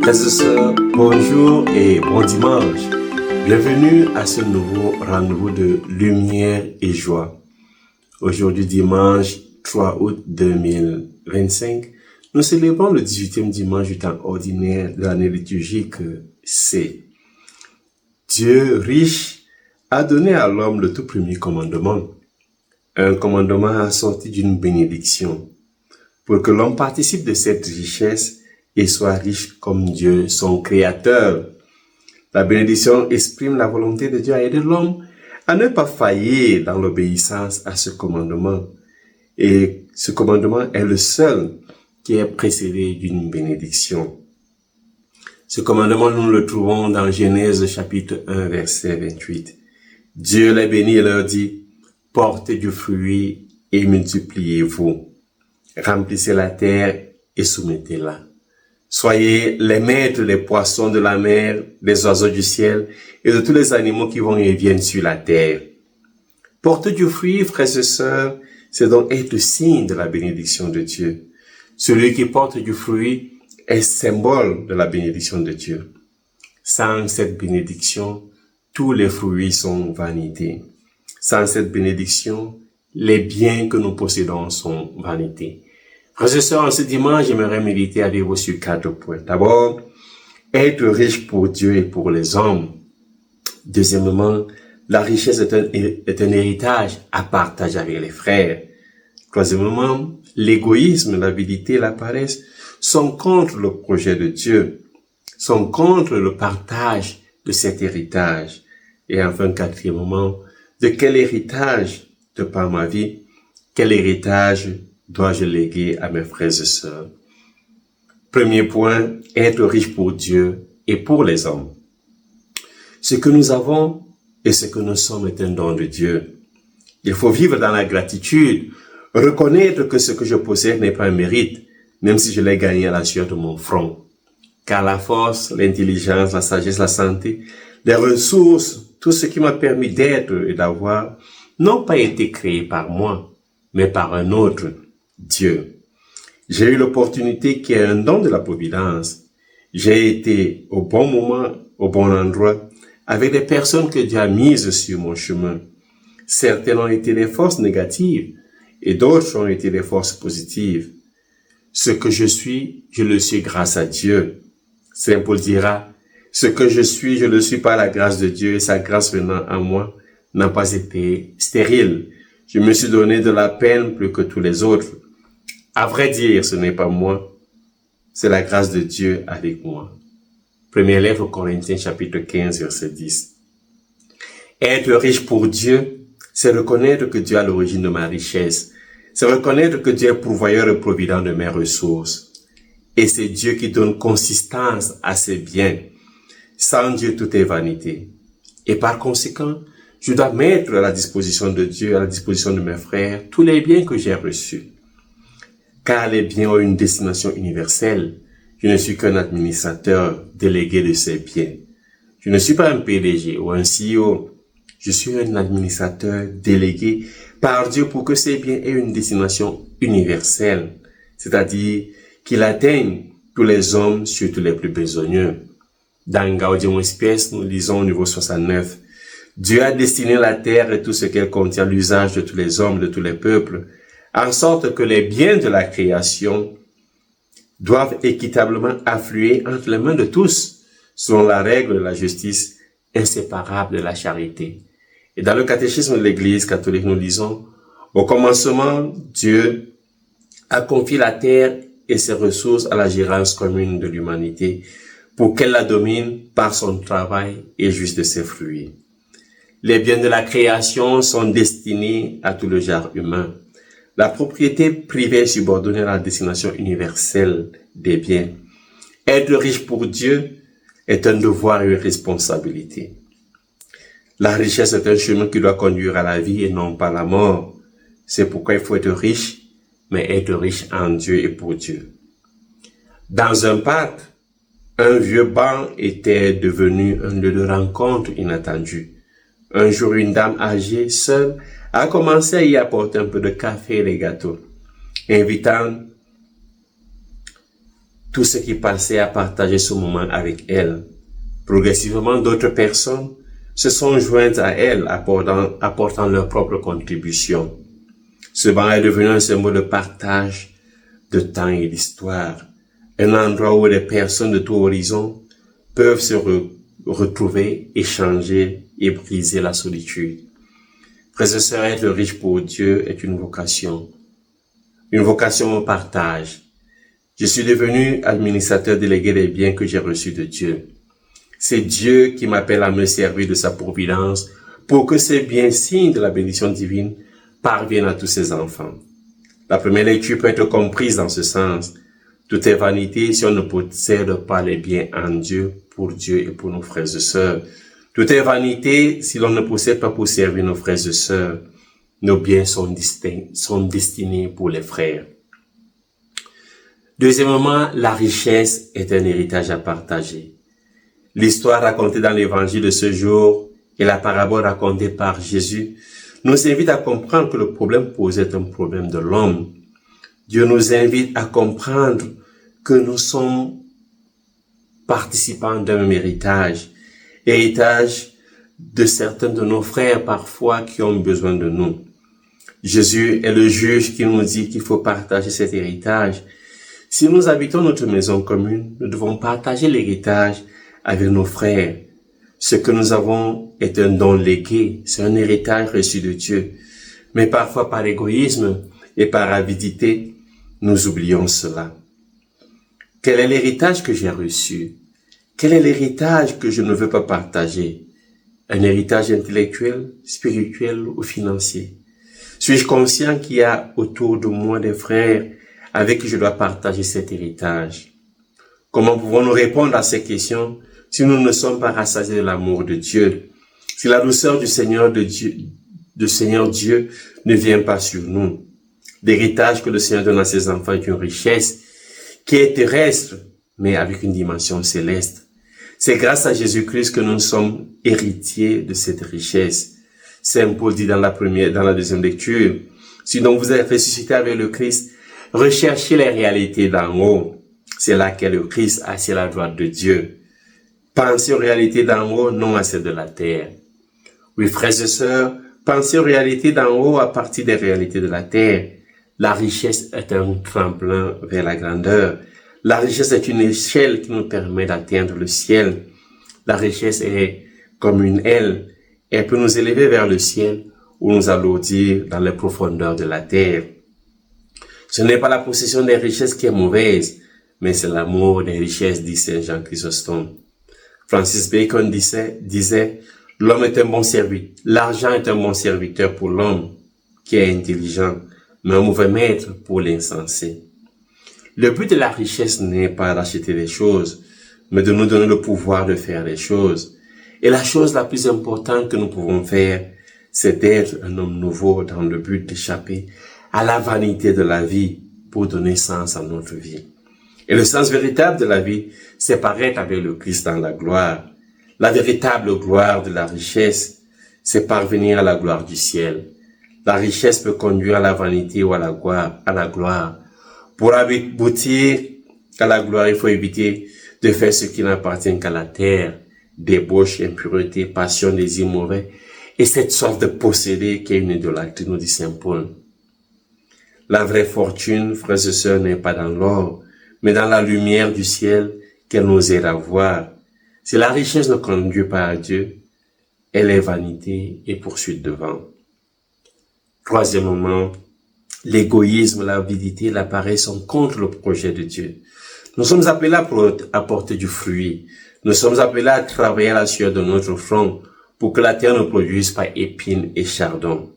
Frères et sœurs, bonjour et bon dimanche. Bienvenue à ce nouveau rendez-vous de lumière et joie. Aujourd'hui dimanche 3 août 2025, nous célébrons le 18e dimanche du temps ordinaire de l'année liturgique C. Dieu riche a donné à l'homme le tout premier commandement. Un commandement assorti d'une bénédiction. Pour que l'homme participe de cette richesse et soit riche comme Dieu, son créateur. La bénédiction exprime la volonté de Dieu à aider l'homme à ne pas faillir dans l'obéissance à ce commandement. Et ce commandement est le seul qui est précédé d'une bénédiction. Ce commandement, nous le trouvons dans Genèse chapitre 1, verset 28. Dieu les bénit et leur dit, portez du fruit et multipliez-vous. Remplissez la terre et soumettez-la. Soyez les maîtres des poissons de la mer, des oiseaux du ciel et de tous les animaux qui vont et viennent sur la terre. Porter du fruit, frères et sœurs, c'est donc être le signe de la bénédiction de Dieu. Celui qui porte du fruit est symbole de la bénédiction de Dieu. Sans cette bénédiction, tous les fruits sont vanité. Sans cette bénédiction, les biens que nous possédons sont vanité. Frères et sœurs, ce dimanche, j'aimerais méditer avec vous sur 4 points. D'abord, être riche pour Dieu et pour les hommes. Deuxièmement, la richesse est un héritage à partager avec les frères. Troisièmement, l'égoïsme, l'avidité, la paresse sont contre le projet de Dieu, sont contre le partage de cet héritage. Et enfin, quatrièmement, de quel héritage, de par ma vie, quel héritage dois-je léguer à mes frères et sœurs? Premier point, être riche pour Dieu et pour les hommes. Ce que nous avons et ce que nous sommes est un don de Dieu. Il faut vivre dans la gratitude, reconnaître que ce que je possède n'est pas un mérite, même si je l'ai gagné à la sueur de mon front. Car la force, l'intelligence, la sagesse, la santé, les ressources, tout ce qui m'a permis d'être et d'avoir, n'ont pas été créés par moi, mais par un autre, Dieu. J'ai eu l'opportunité qui est un don de la providence. J'ai été au bon moment, au bon endroit, avec des personnes que Dieu a mises sur mon chemin. Certaines ont été des forces négatives et d'autres ont été des forces positives. Ce que je le suis grâce à Dieu. Saint Paul dira, ce que je le suis par la grâce de Dieu et sa grâce venant à moi n'a pas été stérile. Je me suis donné de la peine plus que tous les autres. À vrai dire, ce n'est pas moi, c'est la grâce de Dieu avec moi. Première lettre aux Corinthiens, chapitre 15, verset 10. Être riche pour Dieu, c'est reconnaître que Dieu est à l'origine de ma richesse. C'est reconnaître que Dieu est pourvoyeur et provident de mes ressources. Et c'est Dieu qui donne consistance à ses biens. Sans Dieu, tout est vanité. Et par conséquent, je dois mettre à la disposition de Dieu, à la disposition de mes frères, tous les biens que j'ai reçus. Car les biens ont une destination universelle. Je ne suis qu'un administrateur délégué de ces biens. Je ne suis pas un PDG ou un CEO. Je suis un administrateur délégué par Dieu pour que ces biens aient une destination universelle. C'est-à-dire qu'il atteigne tous les hommes, surtout les plus besogneux. Dans Gaudium Spes, nous lisons au niveau 69. Dieu a destiné la terre et tout ce qu'elle contient à l'usage de tous les hommes, de tous les peuples, en sorte que les biens de la création doivent équitablement affluer entre les mains de tous, selon la règle de la justice inséparable de la charité. Et dans le catéchisme de l'Église catholique, nous lisons, au commencement, Dieu a confié la terre et ses ressources à la gérance commune de l'humanité pour qu'elle la domine par son travail et jouisse de ses fruits. Les biens de la création sont destinés à tout le genre humain. La propriété privée est subordonnée à la destination universelle des biens. Être riche pour Dieu est un devoir et une responsabilité. La richesse est un chemin qui doit conduire à la vie et non pas à la mort. C'est pourquoi il faut être riche, mais être riche en Dieu et pour Dieu. Dans un parc, un vieux banc était devenu un lieu de rencontre inattendu. Un jour, une dame âgée, seule, a commencé à y apporter un peu de café et des gâteaux, invitant tous ceux qui passaient à partager ce moment avec elle. Progressivement, d'autres personnes se sont jointes à elle, apportant leur propre contribution. Ce banc est devenu un symbole de partage de temps et d'histoire, un endroit où les personnes de tout horizon peuvent se retrouver, échanger et briser la solitude. Frères et sœurs, être riche pour Dieu est une vocation au partage. Je suis devenu administrateur délégué des biens que j'ai reçus de Dieu. C'est Dieu qui m'appelle à me servir de sa providence pour que ces biens, signes de la bénédiction divine, parviennent à tous ses enfants. La première lecture peut être comprise dans ce sens. Tout est vanité si on ne possède pas les biens en Dieu, pour Dieu et pour nos frères et sœurs. Tout est vanité si l'on ne possède pas pour servir nos frères et sœurs. Nos biens sont destinés pour les frères. Deuxièmement, la richesse est un héritage à partager. L'histoire racontée dans l'évangile de ce jour et la parabole racontée par Jésus nous invitent à comprendre que le problème posé est un problème de l'homme. Dieu nous invite à comprendre que nous sommes participants d'un même héritage de certains de nos frères parfois qui ont besoin de nous. Jésus est le juge qui nous dit qu'il faut partager cet héritage. Si nous habitons notre maison commune, nous devons partager l'héritage avec nos frères. Ce que nous avons est un don légué, c'est un héritage reçu de Dieu. Mais parfois par égoïsme et par avidité, nous oublions cela. Quel est l'héritage que j'ai reçu? Quel est l'héritage que je ne veux pas partager? Un héritage intellectuel, spirituel ou financier? Suis-je conscient qu'il y a autour de moi des frères avec qui je dois partager cet héritage? Comment pouvons-nous répondre à ces questions si nous ne sommes pas rassasiés de l'amour de Dieu? Si la douceur du Seigneur Dieu ne vient pas sur nous? L'héritage que le Seigneur donne à ses enfants est une richesse qui est terrestre, mais avec une dimension céleste. C'est grâce à Jésus-Christ que nous sommes héritiers de cette richesse. Saint Paul dit dans la deuxième lecture, si donc vous êtes ressuscité avec le Christ, recherchez les réalités d'en haut. C'est là qu'est le Christ assis à la droite de Dieu. Pensez aux réalités d'en haut, non à celles de la terre. Oui, frères et sœurs, pensez aux réalités d'en haut à partir des réalités de la terre. La richesse est un tremplin vers la grandeur. La richesse est une échelle qui nous permet d'atteindre le ciel. La richesse est comme une aile. Elle peut nous élever vers le ciel ou nous alourdir dans les profondeurs de la terre. Ce n'est pas la possession des richesses qui est mauvaise, mais c'est l'amour des richesses, dit Saint Jean Chrysostome. Francis Bacon disait, l'homme est un bon serviteur. L'argent est un bon serviteur pour l'homme qui est intelligent, mais un mauvais maître pour l'insensé. Le but de la richesse n'est pas d'acheter des choses, mais de nous donner le pouvoir de faire des choses. Et la chose la plus importante que nous pouvons faire, c'est d'être un homme nouveau dans le but d'échapper à la vanité de la vie pour donner sens à notre vie. Et le sens véritable de la vie, c'est paraître avec le Christ dans la gloire. La véritable gloire de la richesse, c'est parvenir à la gloire du ciel. La richesse peut conduire à la vanité ou à la gloire. Pour aboutir à la gloire, il faut éviter de faire ce qui n'appartient qu'à la terre, débauche, impureté, passion, désir mauvais, et cette sorte de posséder qui est une idolâtrie, nous dit Saint Paul. La vraie fortune, frères et sœurs, n'est pas dans l'or, mais dans la lumière du ciel qu'elle nous aide à voir. Si la richesse ne conduit pas à Dieu, elle est vanité et poursuite de vent. Troisièmement, l'égoïsme, l'avidité, la paresse sont contre le projet de Dieu. Nous sommes appelés à apporter du fruit. Nous sommes appelés à travailler à la sueur de notre front pour que la terre ne produise pas épines et chardons.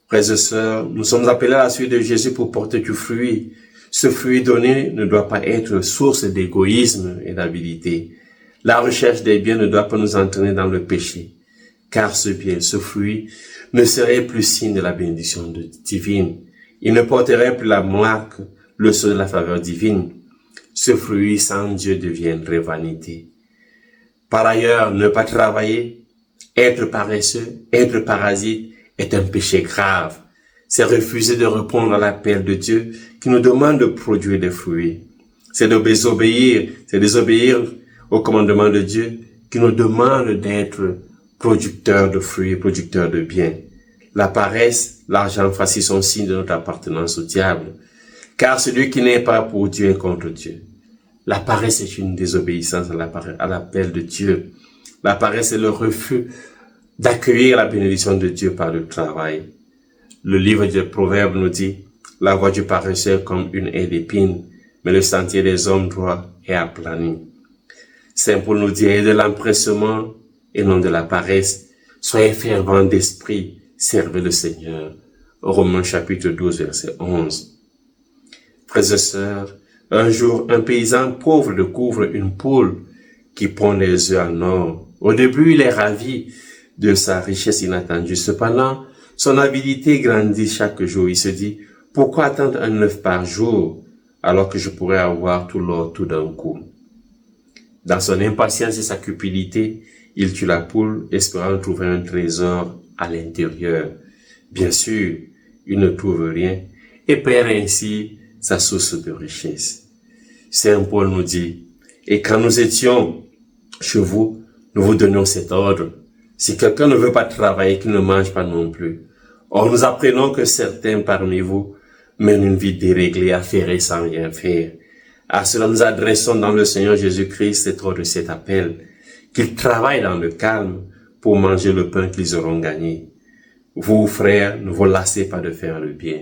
Frères et sœurs, nous sommes appelés à la suite de Jésus pour porter du fruit. Ce fruit donné ne doit pas être source d'égoïsme et d'avidité. La recherche des biens ne doit pas nous entraîner dans le péché, car ce bien, ce fruit, ne serait plus signe de la bénédiction divine. Il ne porterait plus la marque, le sceau de la faveur divine. Ce fruit sans Dieu deviendrait vanité. Par ailleurs, ne pas travailler, être paresseux, être parasite est un péché grave. C'est refuser de répondre à l'appel de Dieu qui nous demande de produire des fruits. C'est de désobéir, au commandement de Dieu qui nous demande d'être producteurs de fruits, producteurs de biens. La paresse, l'argent facile sont signes de notre appartenance au diable. Car celui qui n'est pas pour Dieu est contre Dieu. La paresse est une désobéissance à l'appel de Dieu. La paresse est le refus d'accueillir la bénédiction de Dieu par le travail. Le livre des Proverbes nous dit, la voie du paresseux est comme une haie d'épines, mais le sentier des hommes droits est aplani. Saint Paul nous dit, ayez de l'empressement et non de la paresse. Soyez fervents d'esprit, servez le Seigneur. Romains chapitre 12, verset 11. Frères et sœurs, un jour, un paysan pauvre découvre une poule qui pond des œufs en or. Au début, il est ravi de sa richesse inattendue. Cependant, son avidité grandit chaque jour. Il se dit, pourquoi attendre un œuf par jour alors que je pourrais avoir tout l'or tout d'un coup? Dans son impatience et sa cupidité, il tue la poule, espérant trouver un trésor à l'intérieur. Bien sûr, il ne trouve rien et perd ainsi sa source de richesse. Saint Paul nous dit, et quand nous étions chez vous, nous vous donnions cet ordre. Si quelqu'un ne veut pas travailler, qu'il ne mange pas non plus. Or, nous apprenons que certains parmi vous mènent une vie déréglée, affairée sans rien faire. À cela, nous adressons dans le Seigneur Jésus-Christ cet appel, qu'ils travaillent dans le calme pour manger le pain qu'ils auront gagné. Vous, frères, ne vous lassez pas de faire le bien.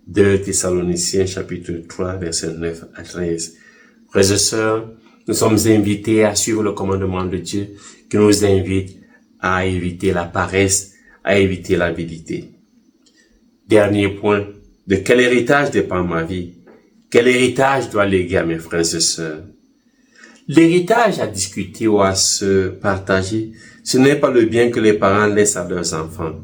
2 Thessaloniciens chapitre 3, versets 9 à 13. Frères et sœurs, nous sommes invités à suivre le commandement de Dieu qui nous invite à éviter la paresse, à éviter l'avidité. Dernier point, de quel héritage dépend ma vie? Quel héritage dois léguer à mes frères et sœurs? L'héritage à discuter ou à se partager, ce n'est pas le bien que les parents laissent à leurs enfants.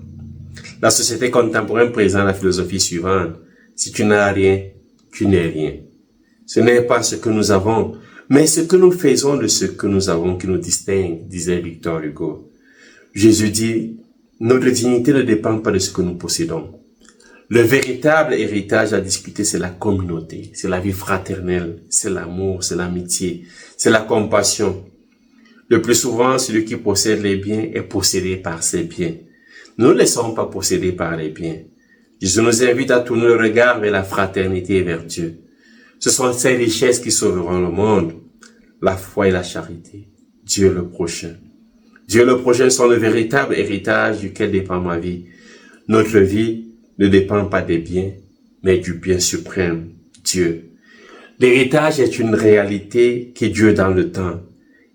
La société contemporaine présente la philosophie suivante. Si tu n'as rien, tu n'es rien. Ce n'est pas ce que nous avons, mais ce que nous faisons de ce que nous avons qui nous distingue, disait Victor Hugo. Jésus dit, notre dignité ne dépend pas de ce que nous possédons. Le véritable héritage à discuter, c'est la communauté, c'est la vie fraternelle, c'est l'amour, c'est l'amitié, c'est la compassion. Le plus souvent, celui qui possède les biens est possédé par ses biens. Ne nous laissons pas posséder par les biens. Jésus nous invite à tourner le regard vers la fraternité et vers Dieu. Ce sont ces richesses qui sauveront le monde, la foi et la charité, Dieu le prochain. Dieu le prochain sont le véritable héritage duquel dépend ma vie. Notre vie ne dépend pas des biens, mais du bien suprême, Dieu. L'héritage est une réalité qui dure dans le temps.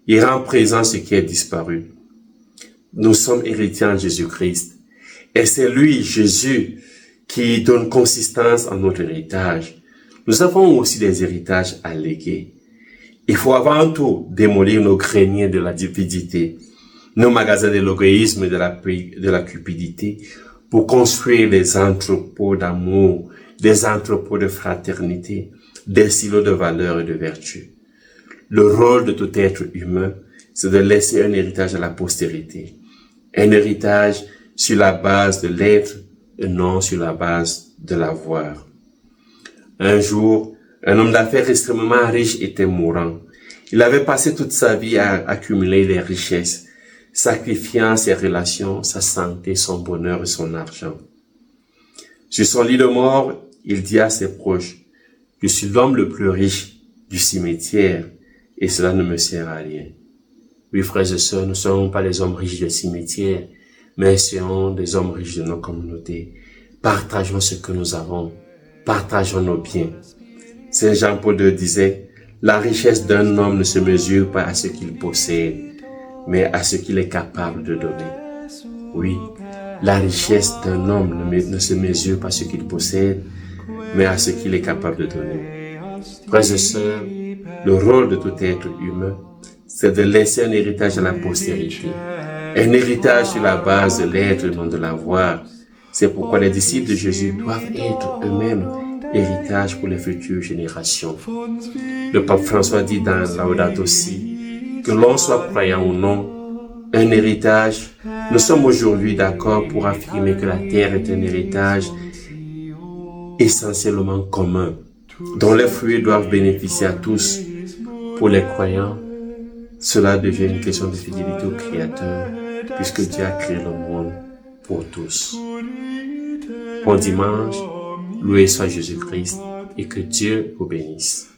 Il rend présent ce qui est disparu. Nous sommes héritiers en Jésus-Christ. Et c'est lui, Jésus, qui donne consistance à notre héritage. Nous avons aussi des héritages à léguer. Il faut avant tout démolir nos greniers de la dividité, nos magasins de l'égoïsme et de la cupidité, pour construire des entrepôts d'amour, des entrepôts de fraternité, des silos de valeurs et de vertu. Le rôle de tout être humain, c'est de laisser un héritage à la postérité. Un héritage sur la base de l'être et non sur la base de l'avoir. Un jour, un homme d'affaires extrêmement riche était mourant. Il avait passé toute sa vie à accumuler les richesses, sacrifiant ses relations, sa santé, son bonheur et son argent. Sur son lit de mort, il dit à ses proches, « Je suis l'homme le plus riche du cimetière et cela ne me sert à rien. » Oui, frères et sœurs, nous ne sommes pas les hommes riches du cimetière, mais soyons des hommes riches de nos communautés. Partageons ce que nous avons, partageons nos biens. Saint Jean-Paul II disait, « La richesse d'un homme ne se mesure pas à ce qu'il possède, mais à ce qu'il est capable de donner. » Oui, la richesse d'un homme ne se mesure pas à ce qu'il possède, mais à ce qu'il est capable de donner. Frères et sœurs, le rôle de tout être humain, c'est de laisser un héritage à la postérité. Un héritage sur la base de l'être et non de l'avoir. C'est pourquoi les disciples de Jésus doivent être eux-mêmes héritage pour les futures générations. Le pape François dit dans Laudato Si, que l'on soit croyant ou non, un héritage, nous sommes aujourd'hui d'accord pour affirmer que la terre est un héritage essentiellement commun. dont les fruits doivent bénéficier à tous. Pour les croyants, cela devient une question de fidélité au Créateur, puisque Dieu a créé le monde pour tous. Bon dimanche, loué soit Jésus-Christ, et que Dieu vous bénisse.